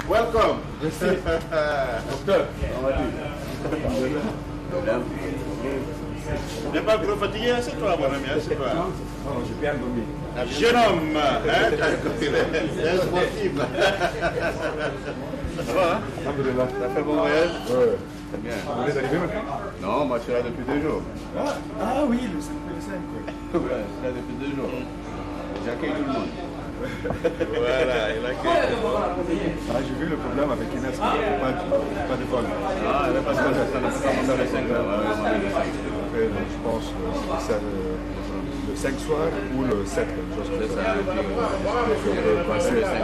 Welcome. Docteur, N'es pas trop fatigué, c'est toi, mon ami, c'est toi. non, j'ai bien dormi. Jeune homme, hein, un sportif. Ça va, hein? Alhamdulillah. Ça fait bon voyage? Ouais. Très bien. Vous êtes arrivé maintenant? Non, moi je suis là depuis 2 jours. Ah oui, le 5. Ouais, je suis là depuis 2 jours. J'accueille tout le monde. Voilà, il accueille. Ah, j'ai vu le problème avec Inès, pas de vol. Ah, elle est pas seule, ça ne peut pas monter le 5 là. Après, donc, je pense que c'est le 5 soir ou le 7, quelque chose comme C'est ça. ça, et puis on peut passer le 5 là.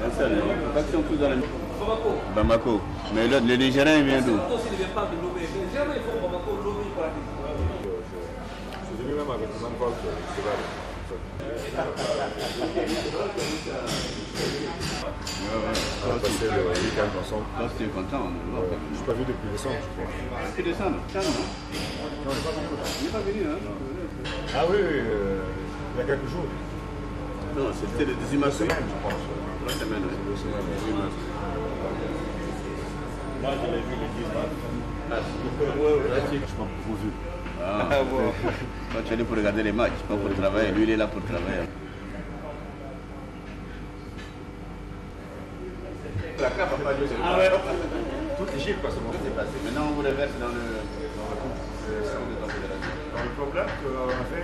Ils sont tous dans le Bamako. Mais l'autre, le Nigérien, il vient d'où? J'ai vu même avec le même vol que c'est vrai. On a passé le week-end ensemble. Là, tu es content. Je suis pas vu depuis décembre, je crois. Depuis décembre? Non, Il n'est pas venu, hein? Ah oui, il y a quelques jours. Non, c'était le 18 mars. Semaine, je pense. La semaine, oui. 2 semaines. 18 mars. Moi, je l'ai vu le 10 mars. Je m'en trop vu. Ah bon. Toi, tu es allé pour regarder les matchs, pas pour travailler. Lui, il est là pour travailler. La CAF n'a pas joué, c'est le Toute l'Égypte, pas seulement. passé. Maintenant, on vous reverse dans le compte de ta fédération. Le problème qu'on avait...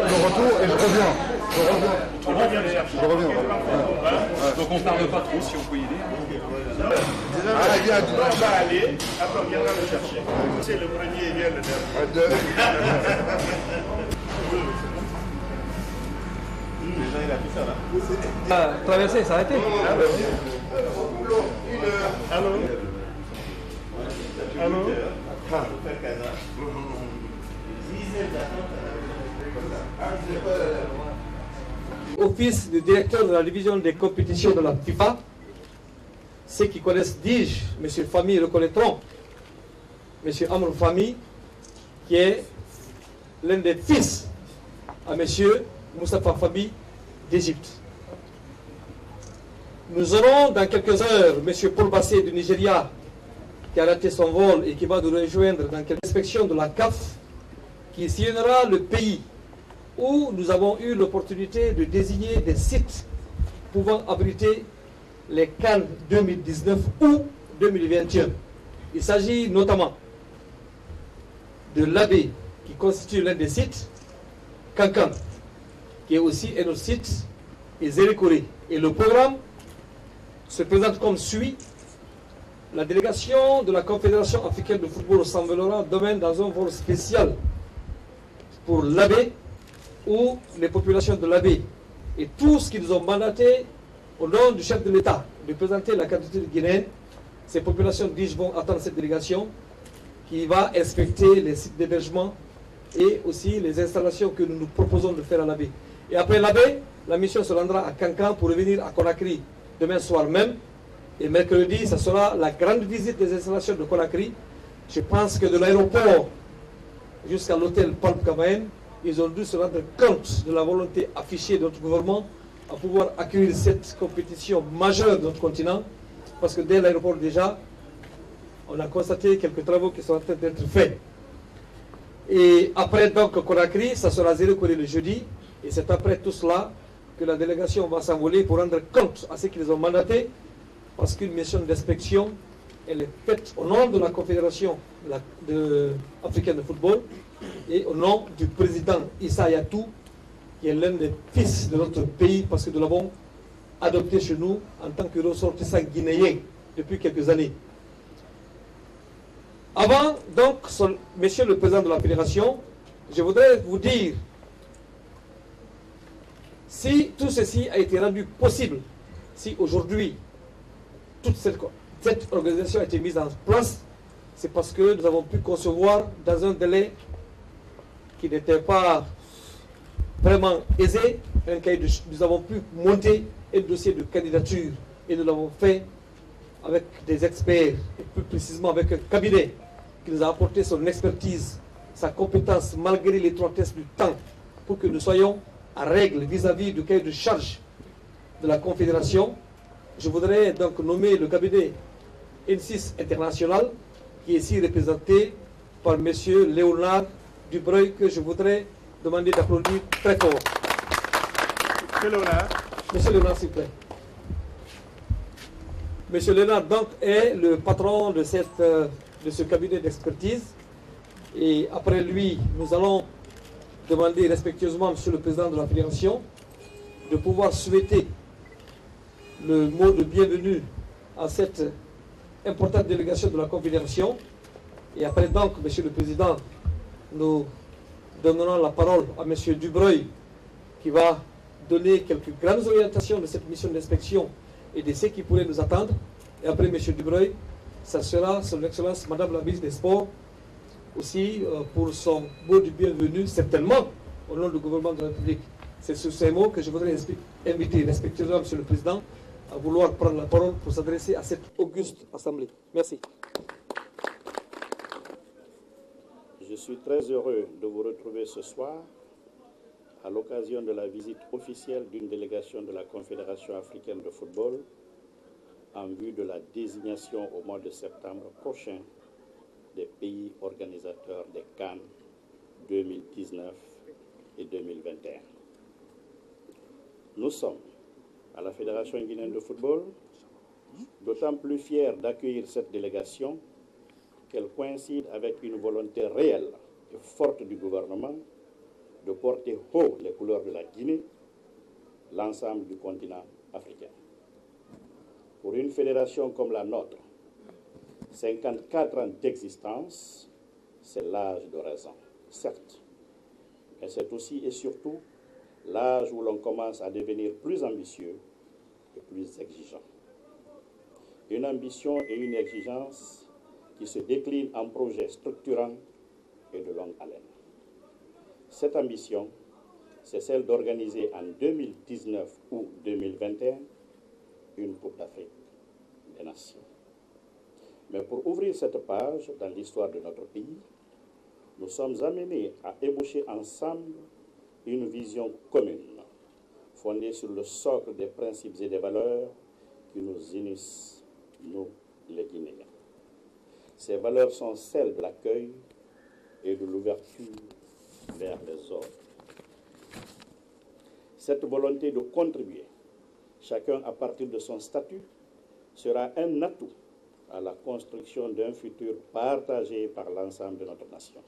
Je retourne et je reviens. Je reviens. Donc on ne tarde pas trop si on peut y aller. Ah, il y a du On va aller, après on viendra le chercher. C'est le premier, il vient le dernier. Déjà, il a fait ça là. Traverser, ça a été. Allô? Allô? Office du directeur de la division des compétitions de la FIFA. Ceux qui connaissent Dige, M. Fami reconnaîtront M. Amr Fami, qui est l'un des fils à M. Moustapha Fami d'Égypte. Nous aurons dans quelques heures M. Paul Bassé du Nigeria, qui a raté son vol et qui va nous rejoindre dans quelques inspections de la CAF, qui sillonnera le pays où nous avons eu l'opportunité de désigner des sites pouvant abriter les CAN 2019 ou 2021. Il s'agit notamment de l'Abbé, qui constitue l'un des sites, Kankan, qui est aussi un autre site, et Zérékoré. Et le programme se présente comme suit. La délégation de la Confédération africaine de football s'envolera demain dans un vol spécial pour l'Abbé ou les populations de l'Abbé et tous qui nous ont mandaté au nom du chef de l'État de présenter la candidature guinéenne. Ces populations vont attendre cette délégation qui va inspecter les sites d'hébergement et aussi les installations que nous nous proposons de faire à l'Abbé. Et après l'Abbé, la mission se rendra à Kankan pour revenir à Conakry demain soir même. Et mercredi, ça sera la grande visite des installations de Conakry. Je pense que de l'aéroport jusqu'à l'hôtel Palp Kamaen, ils ont dû se rendre compte de la volonté affichée de notre gouvernement à pouvoir accueillir cette compétition majeure de notre continent. Parce que dès l'aéroport déjà, on a constaté quelques travaux qui sont en train d'être faits. Et après donc Conakry, ça sera Zérékoré le jeudi. Et c'est après tout cela que la délégation va s'envoler pour rendre compte à ceux qui les ont mandatés. Parce qu'une mission d'inspection, elle est faite au nom de la Confédération africaine de football et au nom du président Issa Yatou, qui est l'un des fils de notre pays, parce que nous l'avons adopté chez nous en tant que ressortissant guinéen depuis quelques années. Avant, donc, Monsieur le Président de la Fédération, je voudrais vous dire, si tout ceci a été rendu possible, si aujourd'hui toute cette organisation a été mise en place, c'est parce que nous avons pu concevoir dans un délai qui n'était pas vraiment aisé, nous avons pu monter un dossier de candidature et nous l'avons fait avec des experts, et plus précisément avec un cabinet qui nous a apporté son expertise, sa compétence malgré l'étroitesse du temps, pour que nous soyons à règle vis-à-vis du cahier de charge de la Confédération. Je voudrais donc nommer le cabinet N6 International, qui est ici représenté par M. Léonard Dubreuil, que je voudrais demander d'applaudir très fort. Monsieur Léonard. Monsieur Léonard, s'il vous plaît. Monsieur Léonard, donc, est le patron de ce cabinet d'expertise. Et après lui, nous allons demander respectueusement, Monsieur le Président de la Fédération, de pouvoir souhaiter le mot de bienvenue à cette importante délégation de la Confédération. Et après donc, Monsieur le Président, nous donnerons la parole à Monsieur Dubreuil, qui va donner quelques grandes orientations de cette mission d'inspection et de ce qui pourrait nous attendre. Et après Monsieur Dubreuil, ça sera Son Excellence Madame la Ministre des Sports, aussi pour son mot de bienvenue, certainement au nom du gouvernement de la République. C'est sur ces mots que je voudrais inviter respectueusement Monsieur le Président à vouloir prendre la parole pour s'adresser à cette auguste assemblée. Merci. Je suis très heureux de vous retrouver ce soir à l'occasion de la visite officielle d'une délégation de la Confédération africaine de football en vue de la désignation au mois de septembre prochain des pays organisateurs des CAN 2019 et 2021. Nous sommes, à la Fédération guinéenne de football, d'autant plus fiers d'accueillir cette délégation qu'elle coïncide avec une volonté réelle et forte du gouvernement de porter haut les couleurs de la Guinée, l'ensemble du continent africain. Pour une fédération comme la nôtre, 54 ans d'existence, c'est l'âge de raison, certes, mais c'est aussi et surtout l'âge où l'on commence à devenir plus ambitieux et plus exigeant. Une ambition et une exigence qui se déclinent en projets structurants et de longue haleine. Cette ambition, c'est celle d'organiser en 2019 ou 2021 une Coupe d'Afrique des Nations. Mais pour ouvrir cette page dans l'histoire de notre pays, nous sommes amenés à ébaucher ensemble une vision commune, fondée sur le socle des principes et des valeurs qui nous unissent, nous les Guinéens. Ces valeurs sont celles de l'accueil et de l'ouverture vers les autres. Cette volonté de contribuer, chacun à partir de son statut, sera un atout à la construction d'un futur partagé par l'ensemble de notre nation.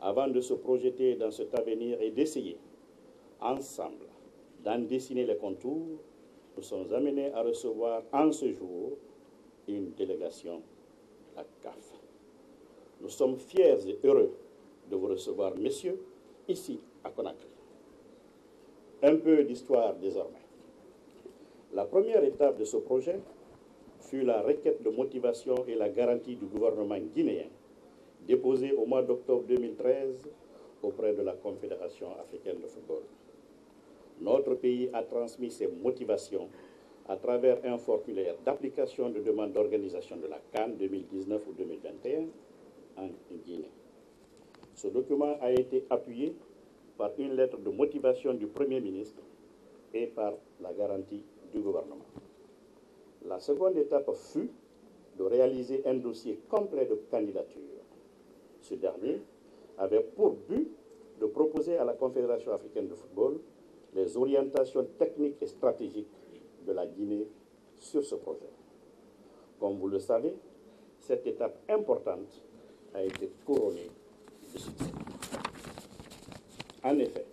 Avant de se projeter dans cet avenir et d'essayer, ensemble, d'en dessiner les contours, nous sommes amenés à recevoir en ce jour une délégation de la CAF. Nous sommes fiers et heureux de vous recevoir, messieurs, ici à Conakry. Un peu d'histoire désormais. La première étape de ce projet fut la requête de motivation et la garantie du gouvernement guinéen, déposée au mois d'octobre 2013 auprès de la Confédération africaine de football. Notre pays a transmis ses motivations à travers un formulaire d'application de demande d'organisation de la CAN 2019 ou 2021 en Guinée. Ce document a été appuyé par une lettre de motivation du Premier ministre et par la garantie du gouvernement. La seconde étape fut de réaliser un dossier complet de candidature. Ce dernier avait pour but de proposer à la Confédération africaine de football les orientations techniques et stratégiques de la Guinée sur ce projet. Comme vous le savez, cette étape importante a été couronnée de succès. En effet,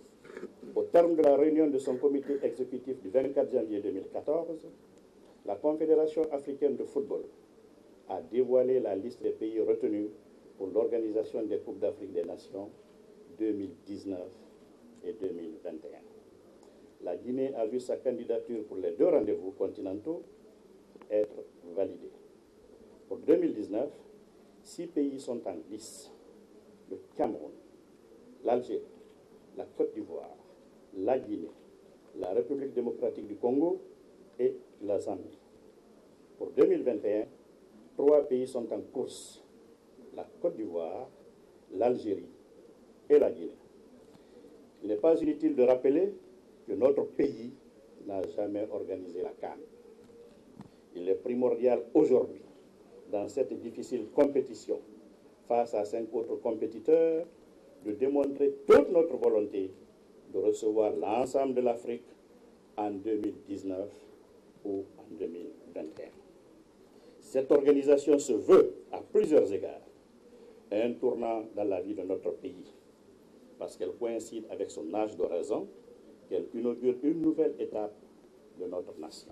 Au terme de la réunion de son comité exécutif du 24 janvier 2014, la Confédération africaine de football a dévoilé la liste des pays retenus pour l'organisation des Coupes d'Afrique des Nations 2019 et 2021. La Guinée a vu sa candidature pour les 2 rendez-vous continentaux être validée. Pour 2019, 6 pays sont en lice: le Cameroun, l'Algérie, la Côte d'Ivoire, la Guinée, la République démocratique du Congo et la Zambie. Pour 2021, 3 pays sont en course: la Côte d'Ivoire, l'Algérie et la Guinée. Il n'est pas inutile de rappeler que notre pays n'a jamais organisé la CAN. Il est primordial aujourd'hui, dans cette difficile compétition, face à 5 autres compétiteurs, de démontrer toute notre volonté de recevoir l'ensemble de l'Afrique en 2019 ou en 2021. Cette organisation se veut, à plusieurs égards, un tournant dans la vie de notre pays, parce qu'elle coïncide avec son âge d'oraison, qu'elle inaugure une nouvelle étape de notre nation.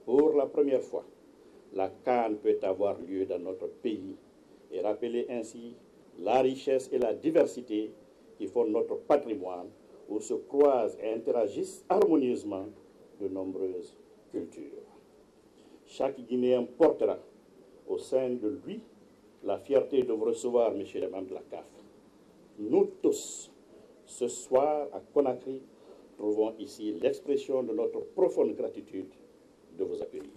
Pour la première fois, la CAN peut avoir lieu dans notre pays et rappeler ainsi la richesse et la diversité qui font notre patrimoine, où se croisent et interagissent harmonieusement de nombreuses cultures. Chaque Guinéen portera au sein de lui la fierté de vous recevoir, messieurs les membres de la CAF. Nous tous, ce soir à Conakry, trouvons ici l'expression de notre profonde gratitude de vous accueillir.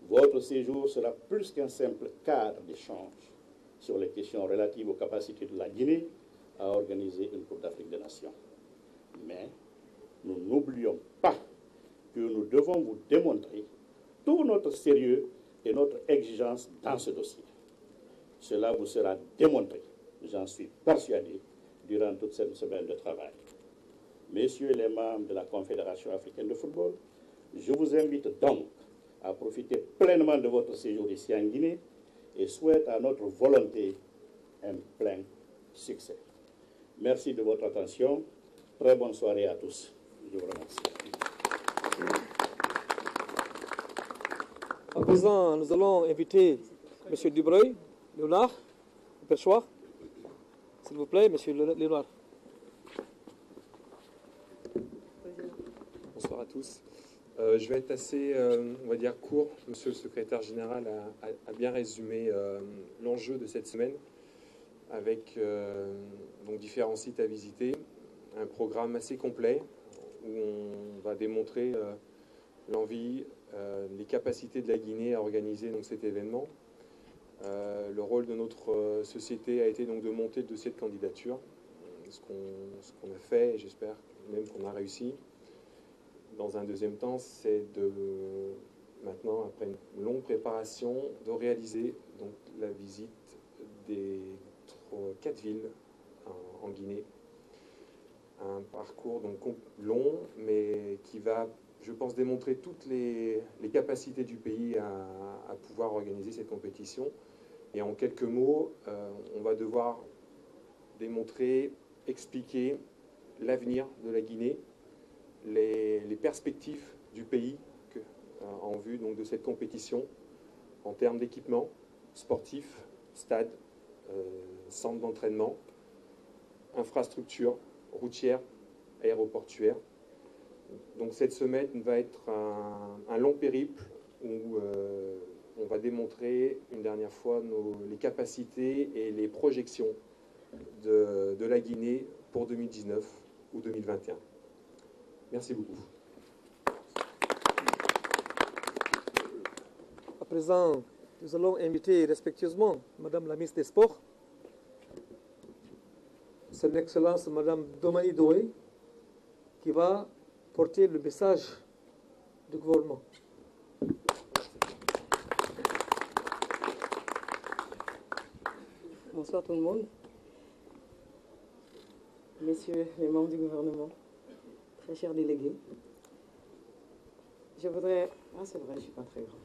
Votre séjour sera plus qu'un simple cadre d'échange sur les questions relatives aux capacités de la Guinée à organiser une Coupe d'Afrique des Nations. Mais nous n'oublions pas que nous devons vous démontrer tout notre sérieux et notre exigence dans ce dossier. Cela vous sera démontré, j'en suis persuadé, durant toute cette semaine de travail. Messieurs les membres de la Confédération africaine de football, je vous invite donc à profiter pleinement de votre séjour ici en Guinée et souhaite à notre volonté un plein succès. Merci de votre attention. Très bonne soirée à tous. Je vous remercie. À présent, nous allons inviter M. Dubreuil, Léonard, Perchoir. S'il vous plaît, M. Léonard. Bonsoir à tous. Je vais être assez, on va dire, court. Monsieur le secrétaire général a bien résumé l'enjeu de cette semaine avec donc différents sites à visiter, un programme assez complet où on va démontrer l'envie, les capacités de la Guinée à organiser donc, cet événement. Le rôle de notre société a été donc de monter le dossier de candidature, ce qu'on a fait et j'espère même qu'on a réussi. Dans un deuxième temps, c'est de maintenant, après une longue préparation, de réaliser donc la visite des 4 villes en Guinée. Un parcours donc long, mais qui va, je pense, démontrer toutes les capacités du pays à pouvoir organiser cette compétition. Et en quelques mots, on va devoir démontrer, expliquer l'avenir de la Guinée, les perspectives du pays en vue donc, de cette compétition en termes d'équipement sportif, stade, centre d'entraînement, infrastructures routières, aéroportuaires. Donc cette semaine va être un long périple où on va démontrer une dernière fois les capacités et les projections de la Guinée pour 2019 ou 2021. Merci beaucoup. À présent, nous allons inviter respectueusement Madame la ministre des Sports, Son Excellence Madame Domani Doé, qui va porter le message du gouvernement. Bonsoir tout le monde. Messieurs les membres du gouvernement, très chers délégués, je voudrais... Ah, c'est vrai, je ne suis pas très grande.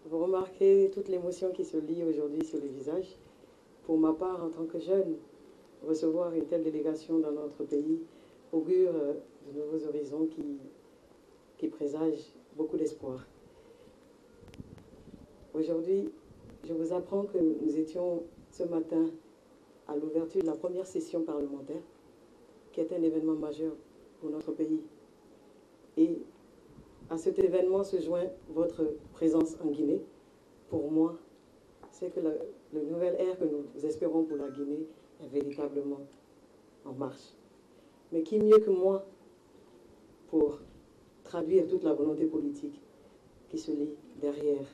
Vous remarquez toute l'émotion qui se lie aujourd'hui sur les visages. Pour ma part, en tant que jeune, recevoir une telle délégation dans notre pays augure de nouveaux horizons qui présagent beaucoup d'espoir. Aujourd'hui, je vous apprends que nous étions ce matin à l'ouverture de la première session parlementaire, qui est un événement majeur pour notre pays. Et à cet événement se joint votre présence en Guinée. Pour moi, c'est que le nouvel ère que nous espérons pour la Guinée est véritablement en marche. Mais qui mieux que moi pour traduire toute la volonté politique qui se lie derrière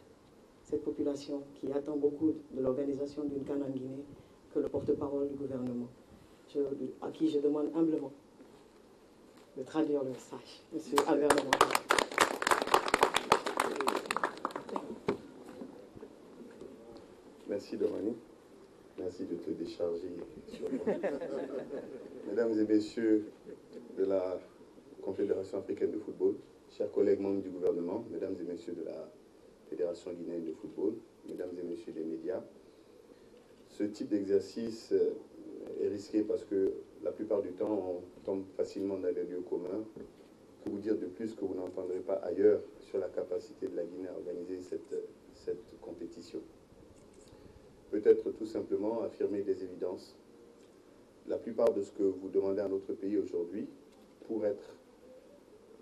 cette population qui attend beaucoup de l'organisation d'une CAN en Guinée que le porte-parole du gouvernement, à qui je demande humblement de traduire le message. Monsieur Albert Lamontagne. Merci Domani. Merci de te décharger sur moi. Mesdames et messieurs de la Confédération africaine de football, chers collègues membres du gouvernement, mesdames et messieurs de la Fédération guinéenne de football, mesdames et messieurs des médias, ce type d'exercice est risqué parce que la plupart du temps, on tombe facilement dans les lieux communs. Que vous dire de plus que vous n'entendrez pas ailleurs sur la capacité de la Guinée à organiser cette compétition? Peut-être tout simplement affirmer des évidences. La plupart de ce que vous demandez à notre pays aujourd'hui, pour être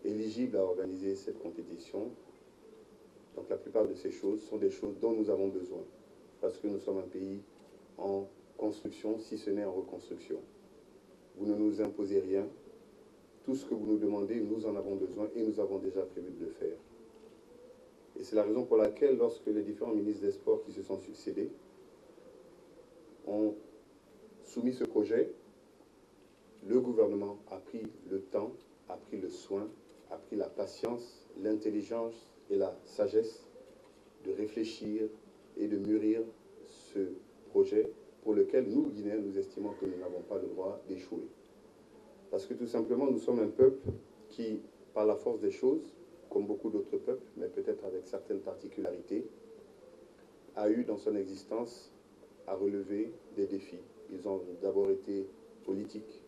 éligible à organiser cette compétition, donc la plupart de ces choses sont des choses dont nous avons besoin, parce que nous sommes un pays en construction, si ce n'est en reconstruction. Vous ne nous imposez rien. Tout ce que vous nous demandez, nous en avons besoin et nous avons déjà prévu de le faire. Et c'est la raison pour laquelle, lorsque les différents ministres des Sports qui se sont succédés ont soumis ce projet, le gouvernement a pris le temps, a pris le soin, a pris la patience, l'intelligence et la sagesse de réfléchir et de mûrir ce projet pour lequel nous, Guinéens, nous estimons que nous n'avons pas le droit d'échouer. Parce que tout simplement, nous sommes un peuple qui, par la force des choses, comme beaucoup d'autres peuples, mais peut-être avec certaines particularités, a eu dans son existence à relever des défis. Ils ont d'abord été politiques,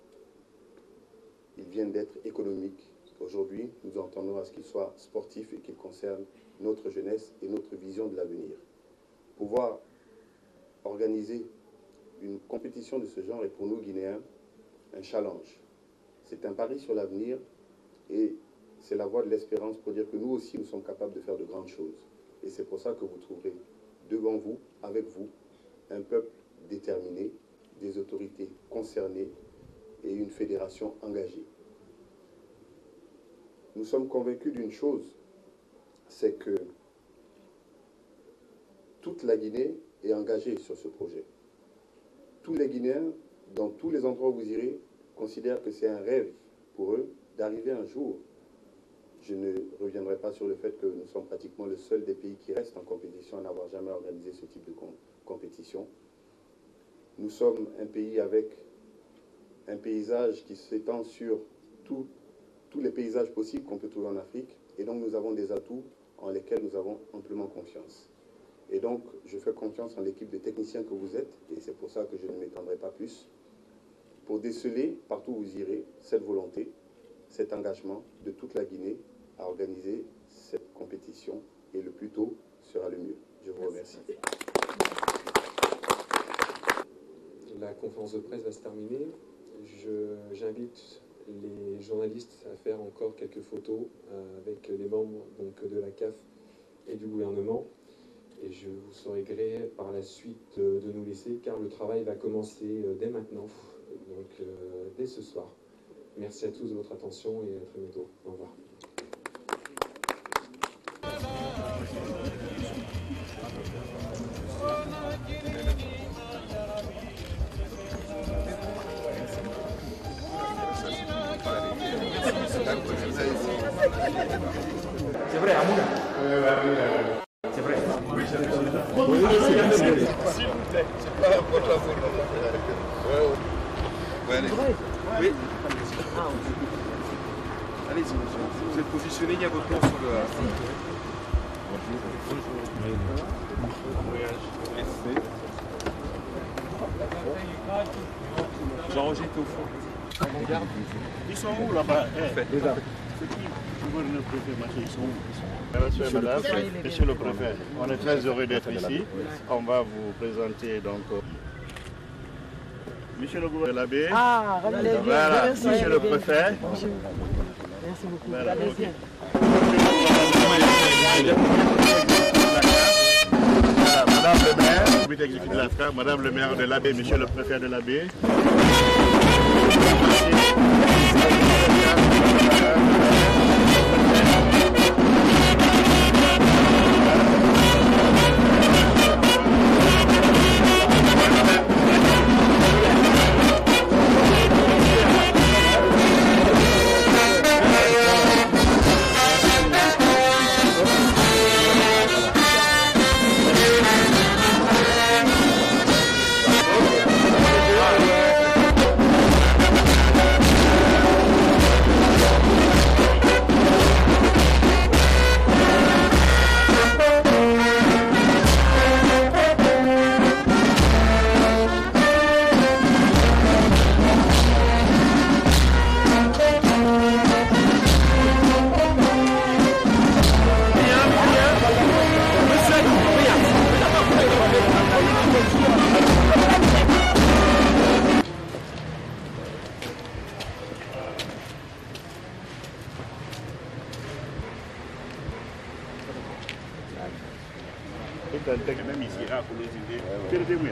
ils viennent d'être économiques. Aujourd'hui, nous entendons à ce qu'ils soient sportifs et qu'ils concernent notre jeunesse et notre vision de l'avenir. Pouvoir organiser une compétition de ce genre est pour nous, Guinéens, un challenge. C'est un pari sur l'avenir et c'est la voie de l'espérance pour dire que nous aussi, nous sommes capables de faire de grandes choses. Et c'est pour ça que vous trouverez devant vous, avec vous, un peuple déterminé, des autorités concernées et une fédération engagée. Nous sommes convaincus d'une chose, c'est que toute la Guinée est engagée sur ce projet. Tous les Guinéens, dans tous les endroits où vous irez, considèrent que c'est un rêve pour eux d'arriver un jour. Je ne reviendrai pas sur le fait que nous sommes pratiquement le seul des pays qui reste en compétition à n'avoir jamais organisé ce type de compétition. Nous sommes un pays avec un paysage qui s'étend sur tous les paysages possibles qu'on peut trouver en Afrique. Et donc nous avons des atouts en lesquels nous avons amplement confiance. Et donc je fais confiance en l'équipe de techniciens que vous êtes, et c'est pour ça que je ne m'étendrai pas plus, pour déceler partout où vous irez cette volonté, cet engagement de toute la Guinée à organiser cette compétition, et le plus tôt sera le mieux. Je vous remercie. La conférence de presse va se terminer. J'invite les journalistes à faire encore quelques photos avec les membres de la CAF et du gouvernement. Et je vous serai gré par la suite de nous laisser, car le travail va commencer dès maintenant, donc dès ce soir. Merci à tous de votre attention et à très bientôt. Au revoir. C'est vrai, Amouna. C'est vrai. C'est pas un porte-à-faux. Oui. Allez-y, monsieur. Vous êtes positionné, il y a votre nom sur le... Bonjour. Bonjour. Bon voyage. Merci. Jean-Roger était au fond. Regarde. Ils sont où là-bas? C'est qui? Gouverneur préfet, ils sont où? Monsieur, madame, monsieur le préfet, on est très heureux d'être ici. On va vous présenter donc. Monsieur le gouverneur de l'abbé. Ah, voilà, merci. monsieur le préfet. Merci beaucoup. Voilà, Allez-y. Voilà, madame le maire, comité exécutif de la FCA, madame le maire de l'abbé, monsieur le préfet de l'abbé. Même ici, pour les idées. Perdez-vous.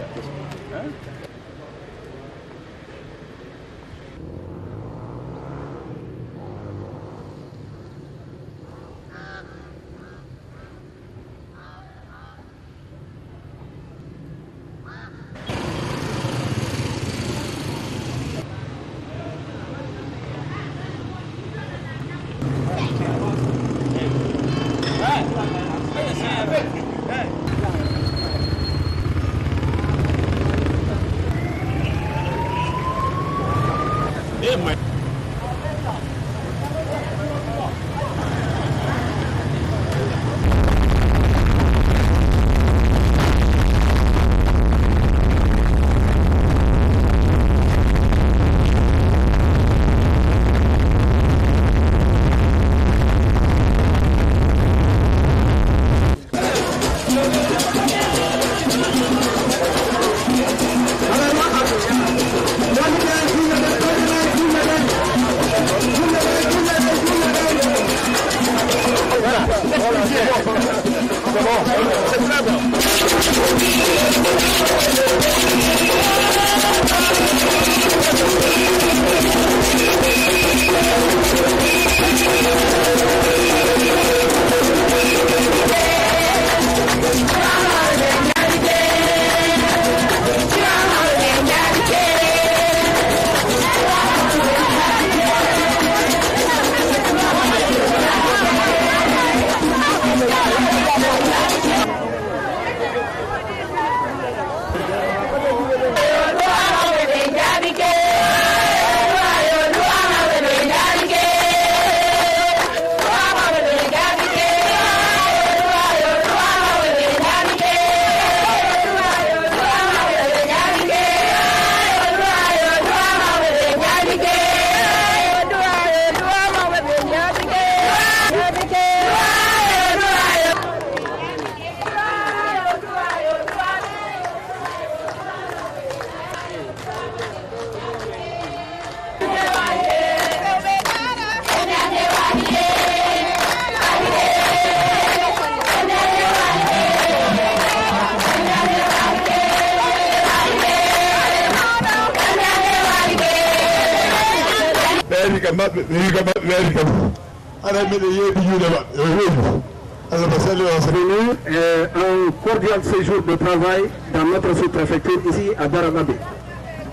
Un cordial séjour de travail dans notre sous-préfecture ici à Daramabé.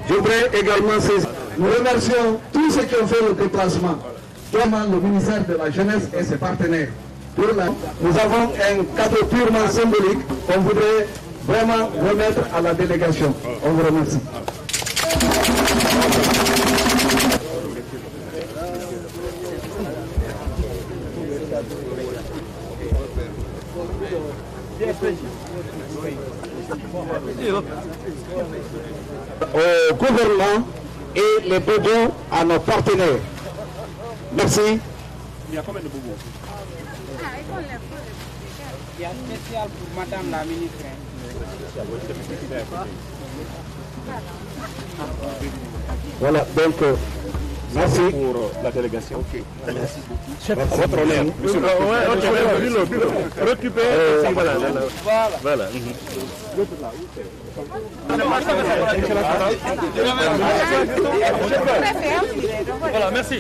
J'aimerais également saisir. Nous remercions tous ceux qui ont fait le déplacement, notamment le ministère de la Jeunesse et ses partenaires. Nous avons un cadeau purement symbolique qu'on voudrait vraiment remettre à la délégation. On vous remercie. Au gouvernement et les bobos à nos partenaires. Merci. Il y a combien de bobos? Il y a un spécial pour Madame la ministre. Voilà, donc merci pour la délégation. Okay. Merci. À votre honneur, monsieur le récupérez. Voilà. Voilà, merci.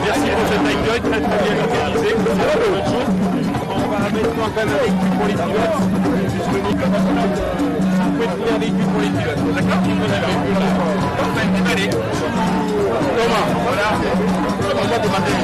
Merci pour cet accueil très bien organisé. On va maintenant faire un véhicule pour les pilotes. Disponible. Vous pouvez trouver un véhicule pour les pilotes. D'accord? Vous avez un véhicule là. Parfait. Allez. Thomas, voilà. On va demander.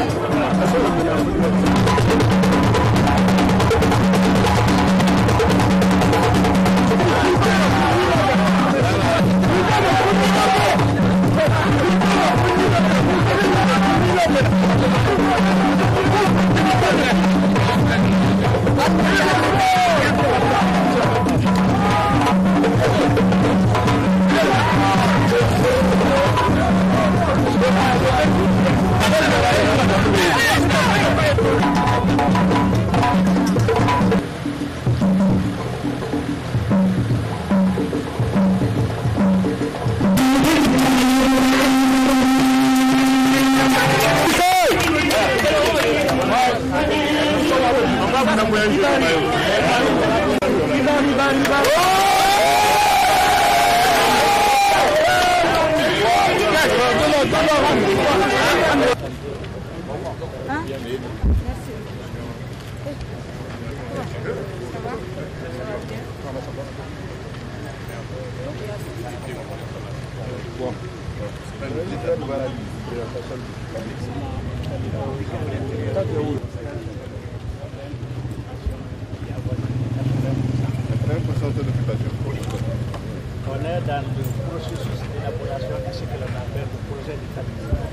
On est dans le processus d'élaboration de ce que l'on appelle le projet d'établissement.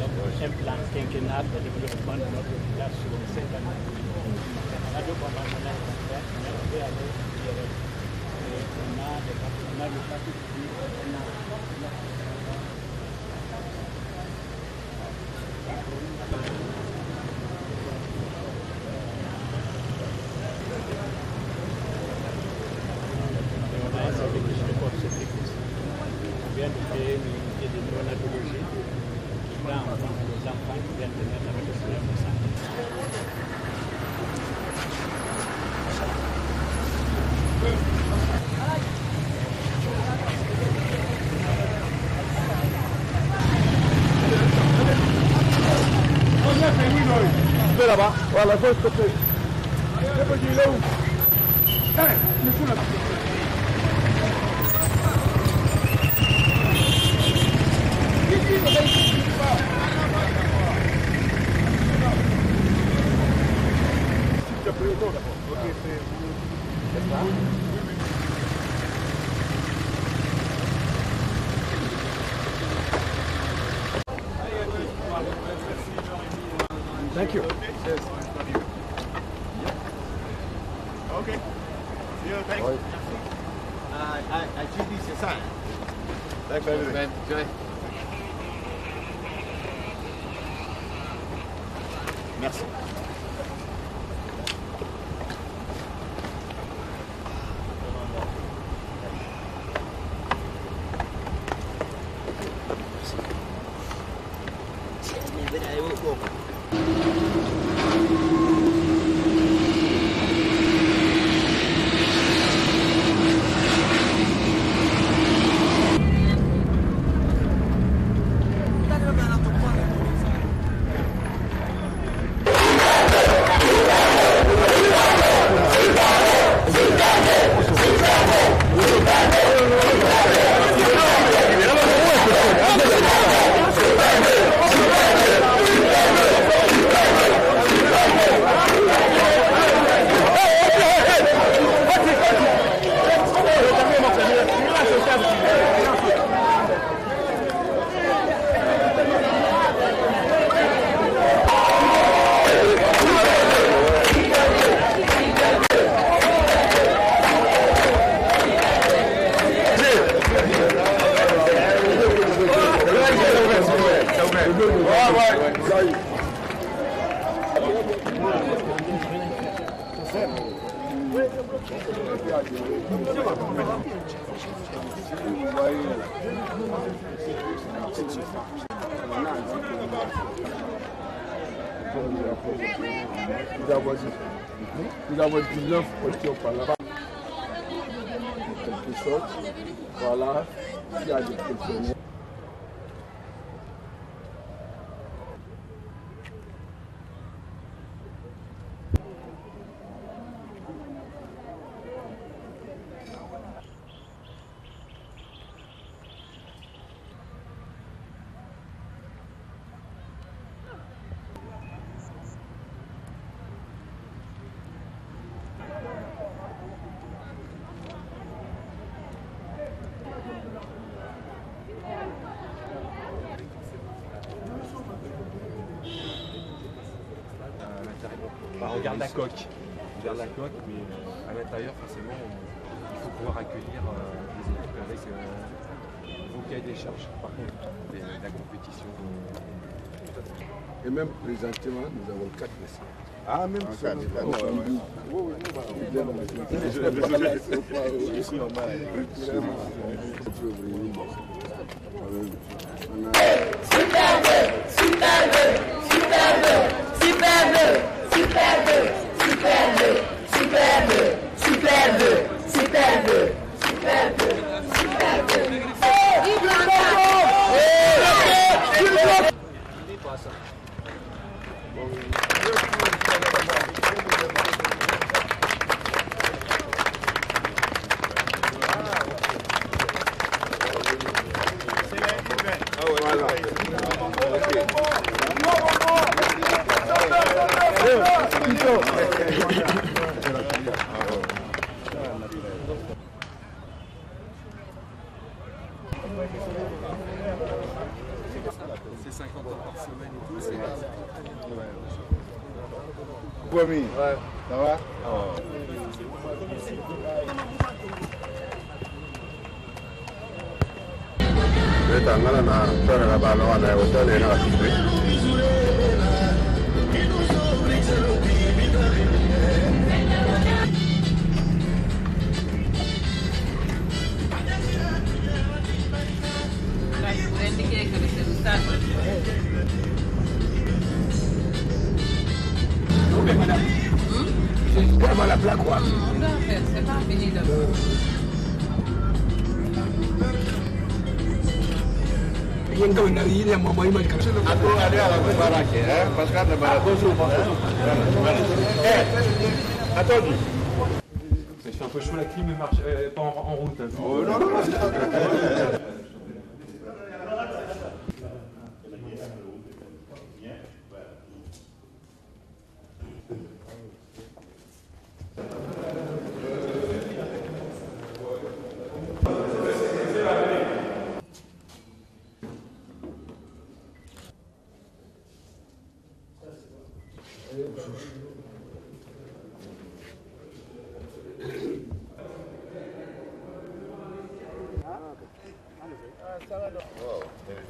Donc, un plan quinquennal de développement de notre village sur 5 années. On a deux conventionnaires à faire, mais on veut aller gérer. On a des partenaires de partie publique, on a vient de créer une unité de néonatologie qui prend en compte les enfants qui viennent de naître avec des problèmes de santé. Là-bas, voilà, je vais stopper. Thank you. Okay. See you. Thanks. I dis c'est ça. Merci. Nous avons 19 voitures par là-bas. En quelque sorte, voilà, il y a des questionnaires. On garde la coque. On garde la coque, mais à l'intérieur, forcément, il faut pouvoir accueillir les équipes avec vos cahiers des charges. Par contre, la compétition. Et même présentement, nous avons 4 messieurs. Ah, même ça. C'est 50 ans par semaine et tout, c'est... Kwame, ça va? Tangana na tona na bana wana hoteli na kitu. Vraiment la plaque, quoi. C'est pas fini de... Attendez. Il fait un peu chaud, la clim marche pas en route. Hein. Oh, non, non, non. Wow, very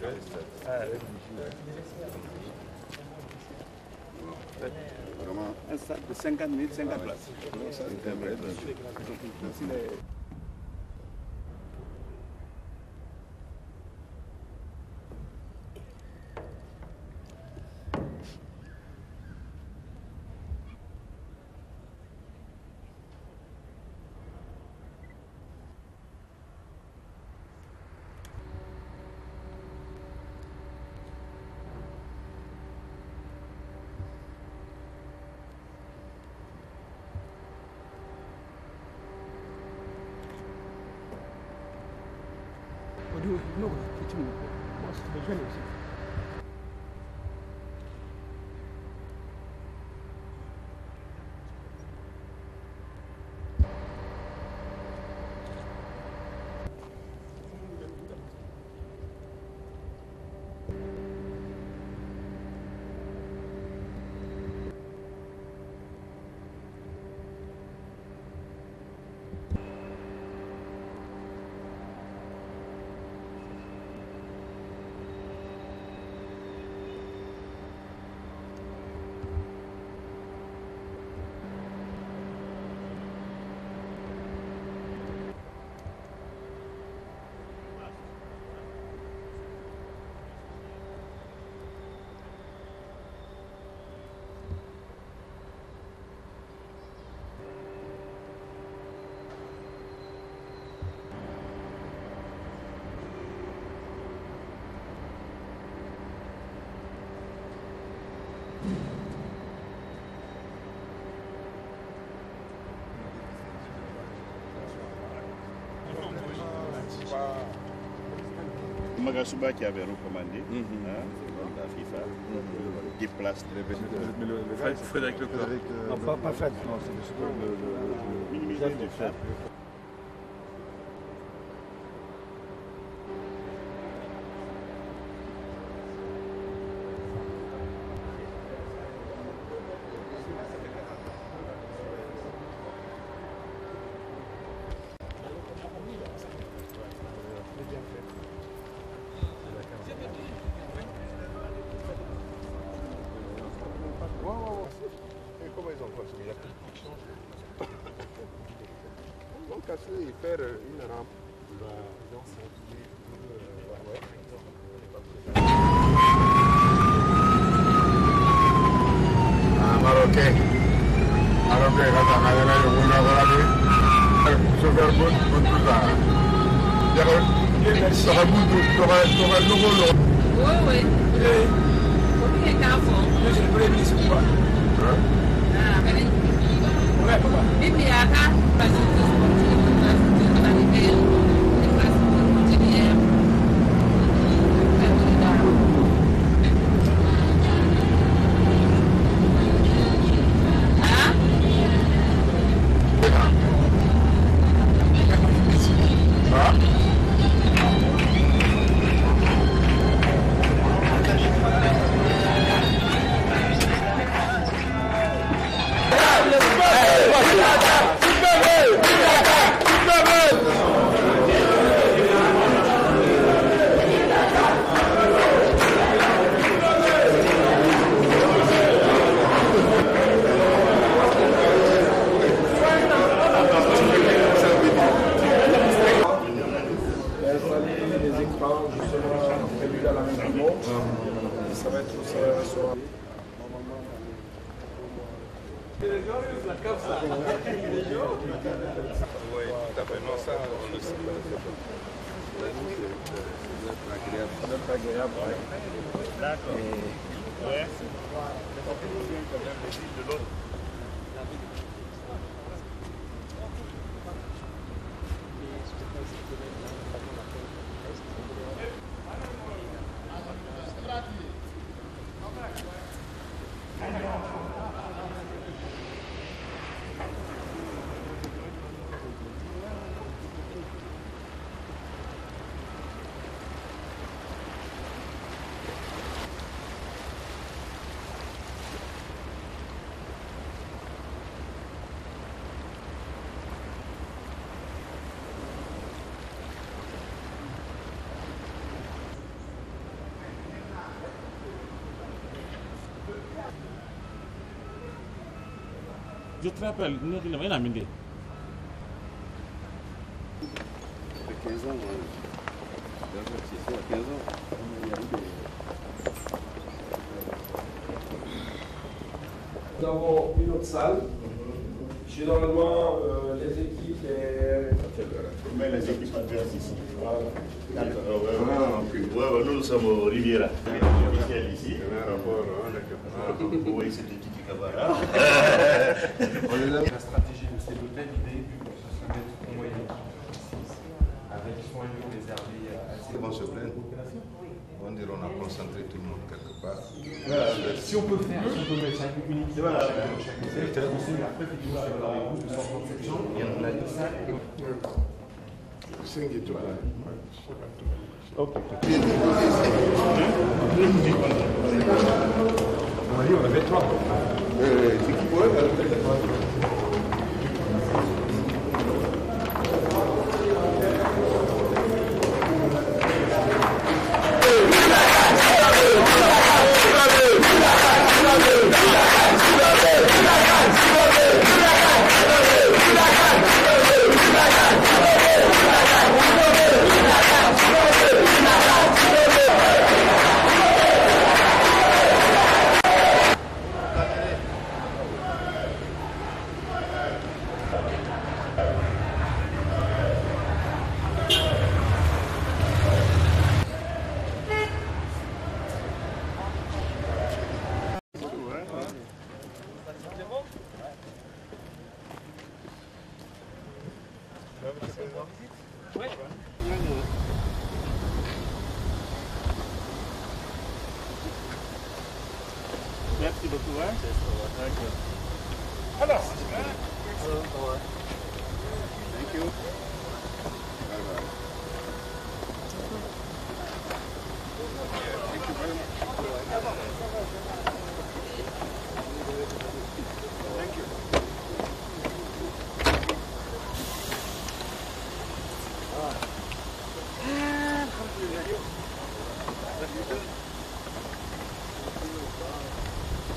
Vraiment. Un stade de 50 minutes, 50 places. Non, effectivement. Moi, c'était jeune aussi. Magasuba qui avait recommandé la FIFA déplace Frédéric Leclerc. Non, pas Fred, non, c'est le minimiser les faits. Donc, casser et faire une rampe. Marocain, kata kadang yang guna lagi, sugar pun dah. Jangan soal buku, soal logo. Oui. Combien de temps font? Monsieur le Premier ministre, quoi? Mais il y a un parce que on a arrivé les places hôtelières. Ça va être sur Oui, tout à fait. Non, ça, on le sait pas. notre agréable. D'accord. Ouais. te rappelle, nous avons une amie. Ça fait 15 ans, c'est ça, 15 ans. Nous avons une autre salle. Généralement, les équipes. Mais les équipes adverses ici. Nous sommes au Riviera. Ici. Oui, c'est l'équipe du Cabara. La stratégie de cet hôtel, l'idée, pour que ce soit mettre au moyen avec soin réservé à ces Comment se plaindre? On dirait qu'on a concentré tout le monde quelque part. Si on peut faire, si on peut mettre chaque unité, chaque hôtel, après, effectivement, ça va dans les 137 chambres. Il y en a 5 étoiles. Ok. On a dit, on avait 3. C'est qui pourrait faire le Merci beaucoup. Alors, Thank you. Bye bye. Thank you very much. Thank you.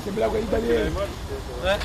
C'est blague italienne. Ouais.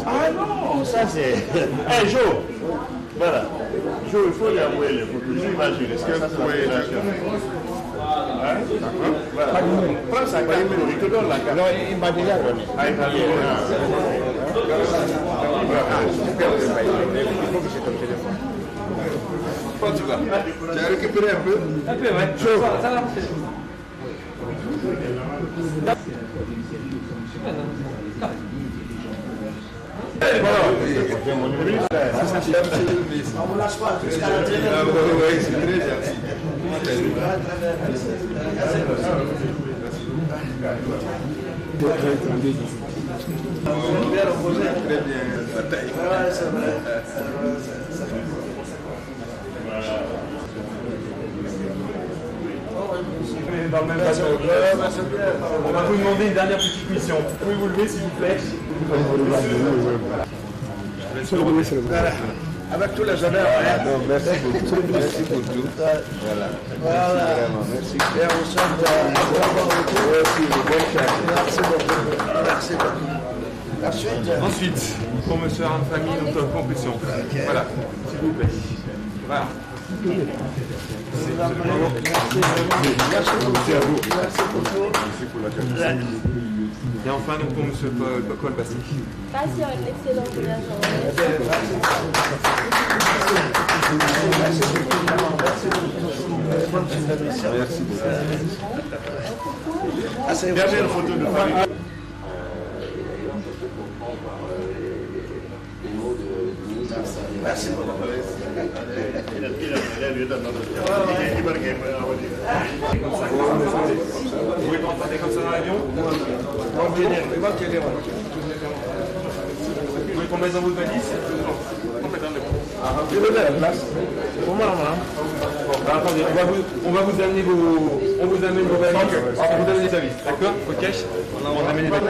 Ah non, ça c'est. Hey Jo, voilà. Jo, il faut y avouer les photos. Je imagine. Est-ce que vous pouvez la hein? Voilà. Prends ça, il te donne la carte. Non, il m'a déjà donné. Ah, il m'a donné. tu as récupéré un peu? Un peu, ouais. Ça va. On ne lâche pas jusqu'à la dernière. C'est très gentil. Très bien, la taille. C'est vrai. Dans le même bassin. On va vous demander une dernière petite mission. Vous pouvez vous lever s'il vous plaît? Voilà. Avec tous les honneurs. Merci beaucoup. Merci pour tout. Voilà. Voilà. Merci. Et on souhaite merci beaucoup. Merci beaucoup. Ensuite, pour monsieur Arne-Famille, notre compétition. Voilà, s'il vous plaît. Voilà. Merci pour la qualité. Et enfin, donc, pour monsieur Paul Bassi. Passez une excellente journée. Merci beaucoup. Dernière photo de famille. Merci beaucoup. Vous pouvez pas repartir comme ça dans l'avion? Vous voulez qu'on mette dans votre valise? Je le mets à la place. Pour moi, Attendez, on va vous amener vos valises. On vous donne les avis, d'accord? Ok. On va amener les valises.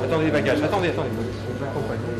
Attendez les bagages, attendez. On va accompagner.